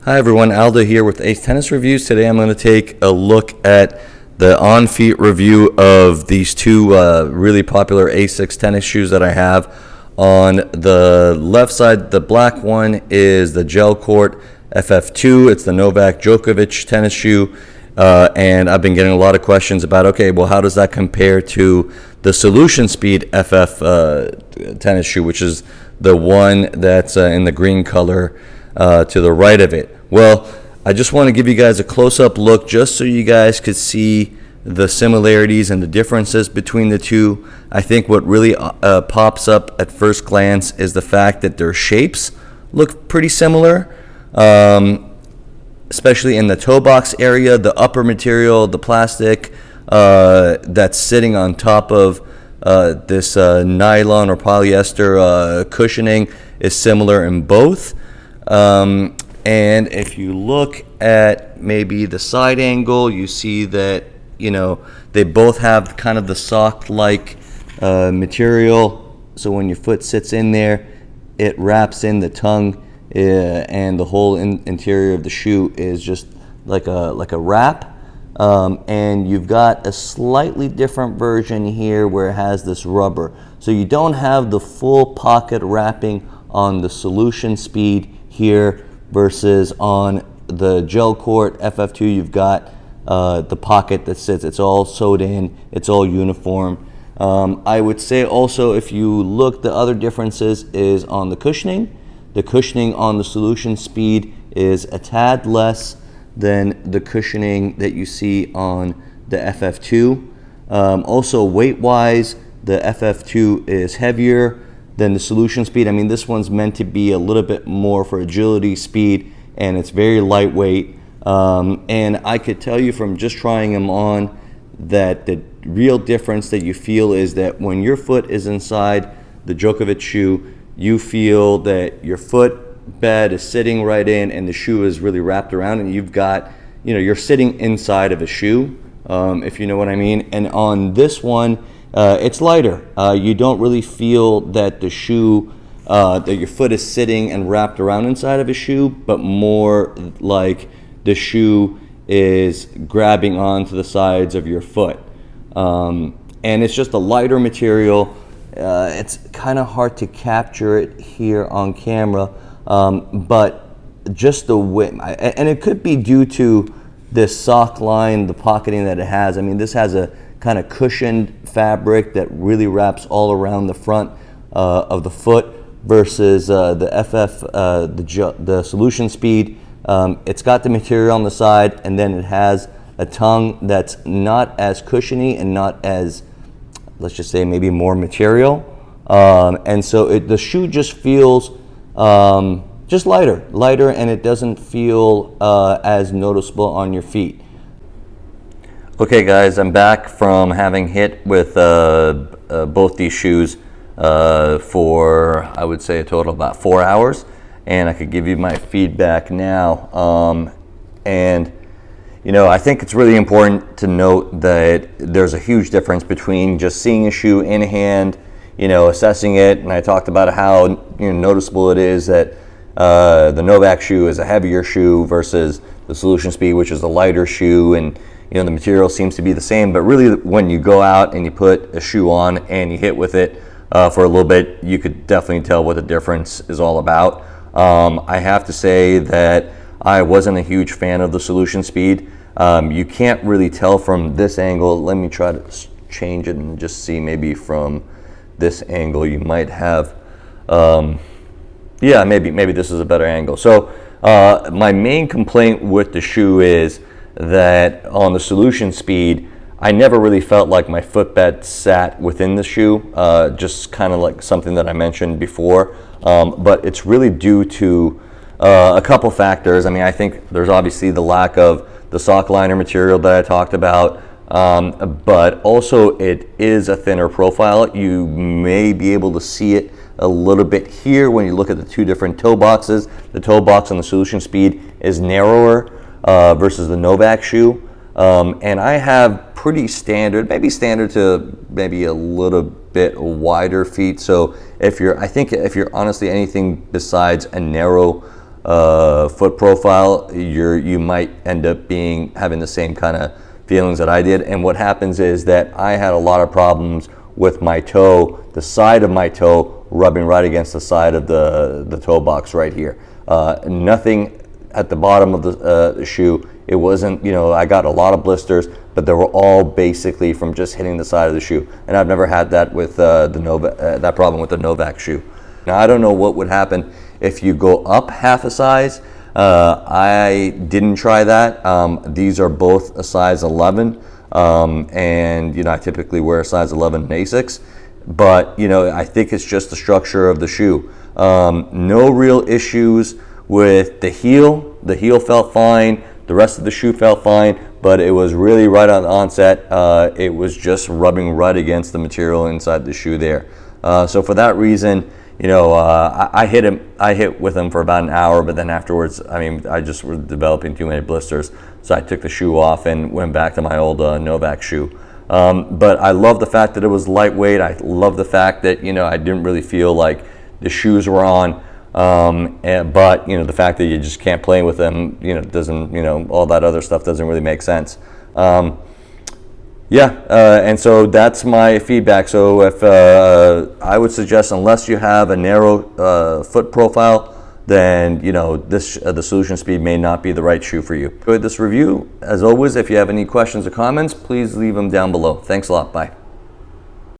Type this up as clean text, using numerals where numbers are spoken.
Hi everyone, Aldo here with Ace Tennis Reviews. Today I'm going to take a look at the on-feet review of these two really popular Asics tennis shoes that I have. On the left side, the black one is the Gel Court FF2. It's the Novak Djokovic tennis shoe. And I've been getting a lot of questions about, okay, well, how does that compare to the Solution Speed FF tennis shoe, which is the one that's in the green color to the right of it. Well, I just want to give you guys a close-up look just so you guys could see the similarities and the differences between the two. I think what really pops up at first glance is the fact that their shapes look pretty similar, especially in the toe box area. The upper material, the plastic that's sitting on top of this nylon or polyester cushioning is similar in both. And if you look at maybe the side angle, you see that, you know, they both have kind of the sock-like material. So when your foot sits in there, it wraps in the tongue, and the whole interior of the shoe is just like a wrap. And you've got a slightly different version here where it has this rubber. So you don't have the full pocket wrapping on the Solution Speed here versus on the Gel Court FF2. You've got the pocket that sits. It's all sewed in. It's all uniform. I would say also, if you look, the other differences is on the cushioning. The cushioning on the Solution Speed is a tad less than the cushioning that you see on the FF2. Also, weight-wise, the FF2 is heavier than the Solution Speed. I mean, this one's meant to be a little bit more for agility, speed, and it's very lightweight. And I could tell you from just trying them on that the real difference that you feel is that when your foot is inside the Djokovic shoe, you feel that your foot bed is sitting right in and the shoe is really wrapped around, and you've got, you know, you're sitting inside of a shoe, if you know what I mean. And on this one, it's lighter. You don't really feel that the shoe, that your foot is sitting and wrapped around inside of a shoe, but more like the shoe is grabbing onto the sides of your foot. And it's just a lighter material. It's kind of hard to capture it here on camera, but just the width, and it could be due to this sock line, the pocketing that it has. I mean, this has a kind of cushioned fabric that really wraps all around the front of the foot versus the the Solution Speed. It's got the material on the side, and then it has a tongue that's not as cushiony and not as, let's just say, maybe more material. And so the shoe just feels just lighter, and it doesn't feel as noticeable on your feet. Okay guys, I'm back from having hit with both these shoes for, I would say, a total of about 4 hours, and I could give you my feedback now. And you know, I think it's really important to note that there's a huge difference between just seeing a shoe in hand, you know, assessing it, and I talked about how, you know, noticeable it is that the Novak shoe is a heavier shoe versus the Solution Speed, which is a lighter shoe, and you know, the material seems to be the same, but really when you go out and you put a shoe on and you hit with it for a little bit, you could definitely tell what the difference is all about. I have to say that I wasn't a huge fan of the Solution Speed. You can't really tell from this angle. Let me try to change it and just see, maybe from this angle you might have, yeah, maybe this is a better angle. So my main complaint with the shoe is that on the Solution Speed, I never really felt like my footbed sat within the shoe, just kind of like something that I mentioned before. But it's really due to a couple factors. I mean, I think there's obviously the lack of the sock liner material that I talked about, but also it is a thinner profile. You may be able to see it a little bit here when you look at the two different toe boxes. The toe box on the Solution Speed is narrower versus the Novak shoe, and I have pretty standard, maybe standard to maybe a little bit wider feet. So if you're, I think if you're honestly anything besides a narrow foot profile, you might end up having the same kind of feelings that I did. And what happens is that I had a lot of problems with my toe, the side of my toe rubbing right against the side of the toe box right here. Nothing at the bottom of the shoe. It wasn't, I got a lot of blisters, but they were all basically from just hitting the side of the shoe. And I've never had that with that problem with the Novak shoe. Now, I don't know what would happen if you go up half a size. I didn't try that. These are both a size 11, and I typically wear a size 11 Asics. But I think it's just the structure of the shoe. No real issues with the heel. The heel felt fine. The rest of the shoe felt fine, but it was really right on the onset. It was just rubbing right against the material inside the shoe there. So for that reason, I hit with him for about an hour, but then afterwards, I just was developing too many blisters. So I took the shoe off and went back to my old Novak shoe. But I love the fact that it was lightweight. I love the fact that, I didn't really feel like the shoes were on. But the fact that you just can't play with them, doesn't, all that other stuff doesn't really make sense. And so that's my feedback. So if I would suggest, unless you have a narrow foot profile, then the Solution Speed may not be the right shoe for you. Enjoyed this review. As always, if you have any questions or comments, please leave them down below. Thanks a lot. Bye.